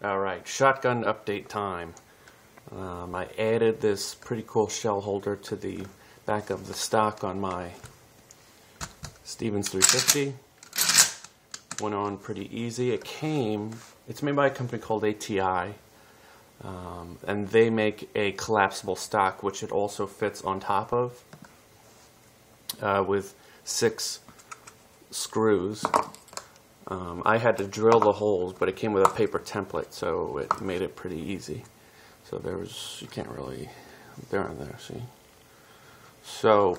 Alright, shotgun update time. I added this pretty cool shell holder to the back of the stock on my Stevens 350. Went on pretty easy. It's made by a company called ATI, and they make a collapsible stock which it also fits on top of with 6 screws. I had to drill the holes, but it came with a paper template, so it made it pretty easy. So you can't really, there and there, see? So,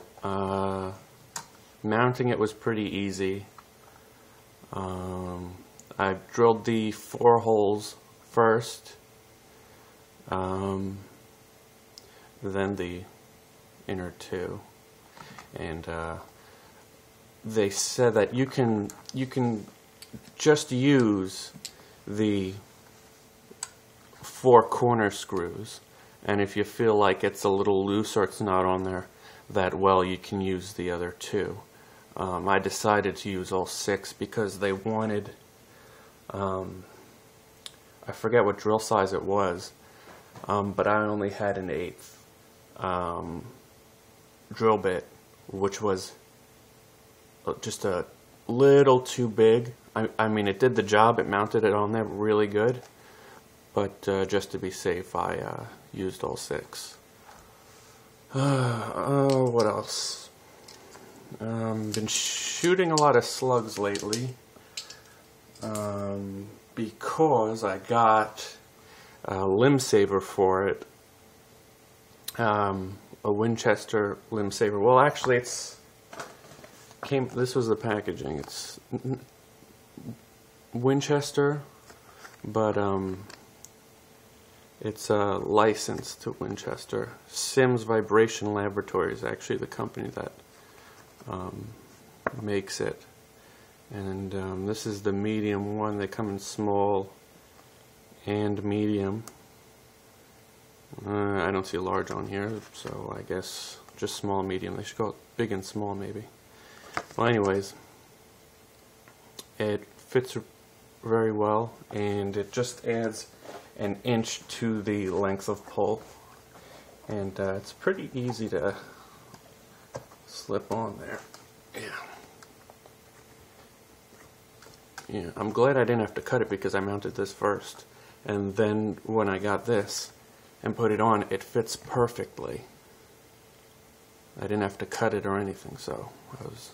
mounting it was pretty easy. I drilled the 4 holes first, then the inner 2, and they said that you can just use the 4 corner screws, and if you feel like it's a little loose or it's not on there that well, you can use the other 2. I decided to use all 6 because they wanted, I forget what drill size it was, but I only had an 1/8 drill bit, which was just a little too big. I mean, it did the job, it mounted it on there really good, but just to be safe, I used all 6. What else? Been shooting a lot of slugs lately, because I got a limb saver for it, a Winchester limb saver. Well, actually, this was the packaging. It's Winchester, but it's licensed to Winchester. Sims Vibration Laboratories is actually the company that makes it. And this is the medium one. They come in small and medium. I don't see a large on here, so I guess just small, medium. They should go big and small, maybe. Well, anyways, it fits very well, and it just adds an inch to the length of pull, and it's pretty easy to slip on there. Yeah, I'm glad I didn't have to cut it because I mounted this first, and then when I got this and put it on, it fits perfectly. I didn't have to cut it or anything, so I was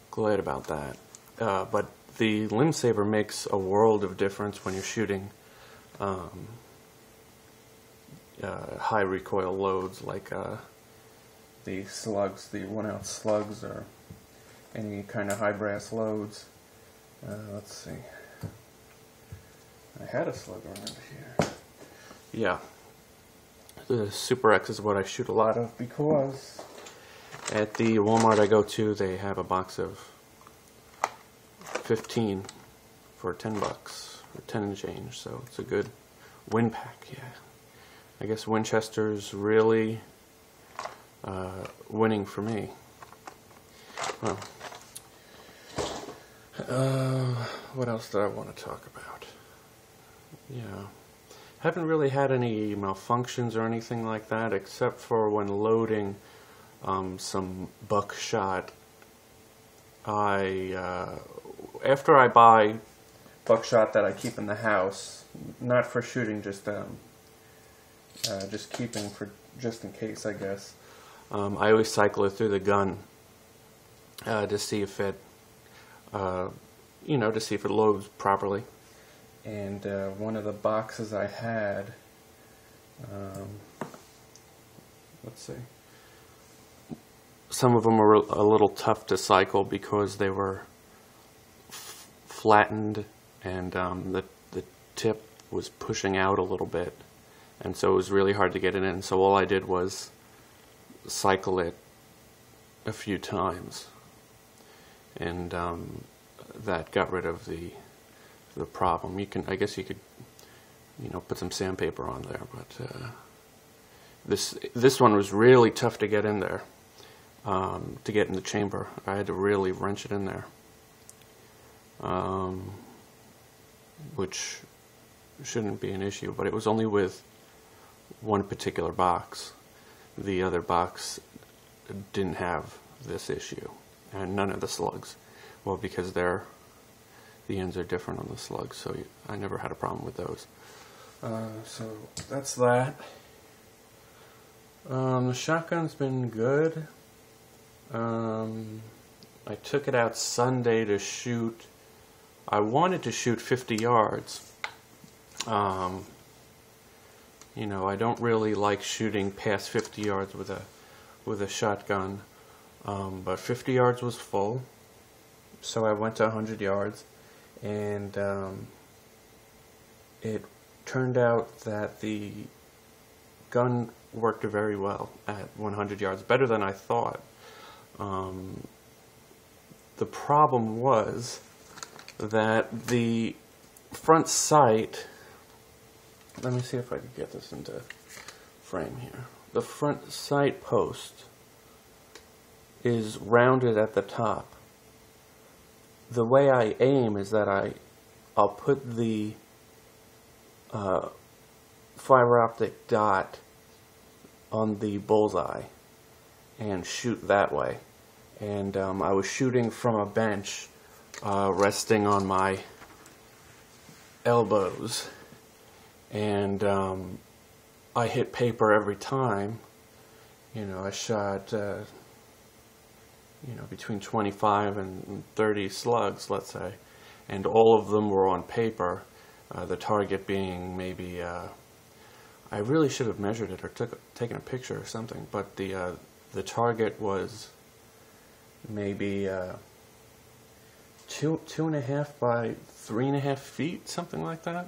glad about that. But the limb saver makes a world of difference when you're shooting high recoil loads like the slugs, the 1-ounce slugs, or any kind of high brass loads. Let's see. I had a slug around here. Yeah. The Super X is what I shoot a lot of because at the Walmart I go to, they have a box of 15 for 10 bucks, or 10 and change, so it's a good win pack, yeah. I guess Winchester's really winning for me. Well, what else did I want to talk about? Yeah. Haven't really had any malfunctions or anything like that, except for when loading some buckshot. After I buy buckshot that I keep in the house, not for shooting, just keeping for just in case, I guess. I always cycle it through the gun to see if it, to see if it loads properly. And one of the boxes I had, let's see, some of them were a little tough to cycle because they were flattened, and the tip was pushing out a little bit, and so it was really hard to get it in. So all I did was cycle it a few times, and that got rid of the problem. I guess you could, put some sandpaper on there, but this one was really tough to get in there, to get in the chamber. I had to really wrench it in there, which shouldn't be an issue, but it was only with one particular box. The other box didn't have this issue, and none of the slugs. Well, because the ends are different on the slugs, so I never had a problem with those. So that's that. The shotgun's been good. I took it out Sunday to shoot. I wanted to shoot 50 yards. You know, I don't really like shooting past 50 yards with a shotgun, but 50 yards was full, so I went to 100 yards, and it turned out that the gun worked very well at 100 yards, better than I thought. The problem was that the front sight, let me see if I can get this into frame here. The front sight post is rounded at the top. The way I aim is that I'll put the fiber optic dot on the bullseye and shoot that way. And I was shooting from a bench, resting on my elbows, and I hit paper every time. You know, I shot you know, between 25 and 30 slugs, let's say, and all of them were on paper, the target being maybe, I really should have measured it or taken a picture or something, but the target was maybe 2.5 by 3.5 feet, something like that.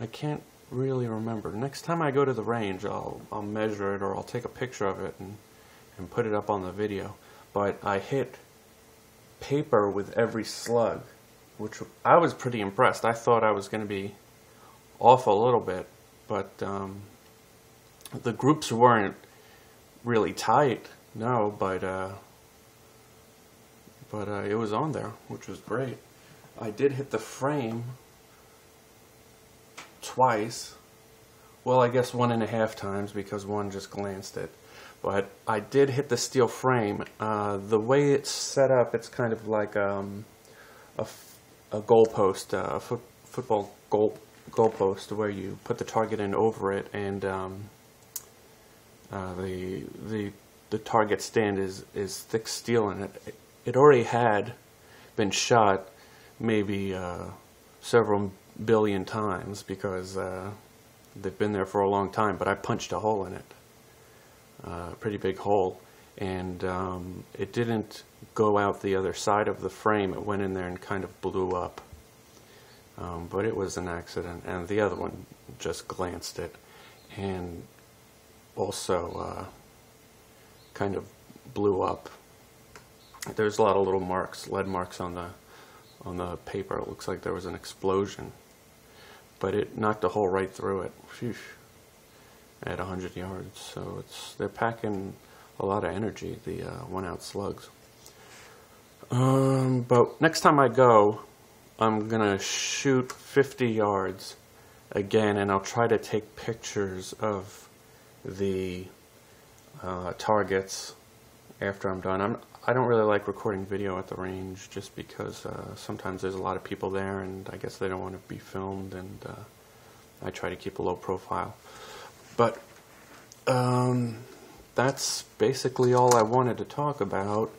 I can't really remember. Next time I go to the range, I'll measure it, or I'll take a picture of it and put it up on the video. But I hit paper with every slug, which I was pretty impressed. I thought I was going to be off a little bit, but the groups weren't really tight, no, but it was on there, which was great. I did hit the frame twice. Well, I guess 1.5 times, because one just glanced it. But I did hit the steel frame. The way it's set up, it's kind of like a goalpost, a football goalpost, where you put the target in over it, and the target stand is thick steel, and it already had been shot maybe several billion times, because they've been there for a long time. But I punched a hole in it. A pretty big hole, and it didn't go out the other side of the frame. It went in there and kind of blew up, but it was an accident, and the other one just glanced it and also kind of blew up. There's a lot of little marks, lead marks on the paper. It looks like there was an explosion, but it knocked a hole right through it. Phew. At 100 yards, so they're packing a lot of energy, the 1-ounce slugs. But next time I go, I'm gonna shoot 50 yards again, and I'll try to take pictures of the targets after I'm done. I don't really like recording video at the range, just because sometimes there's a lot of people there, and I guess they don't want to be filmed, and I try to keep a low profile. But that's basically all I wanted to talk about.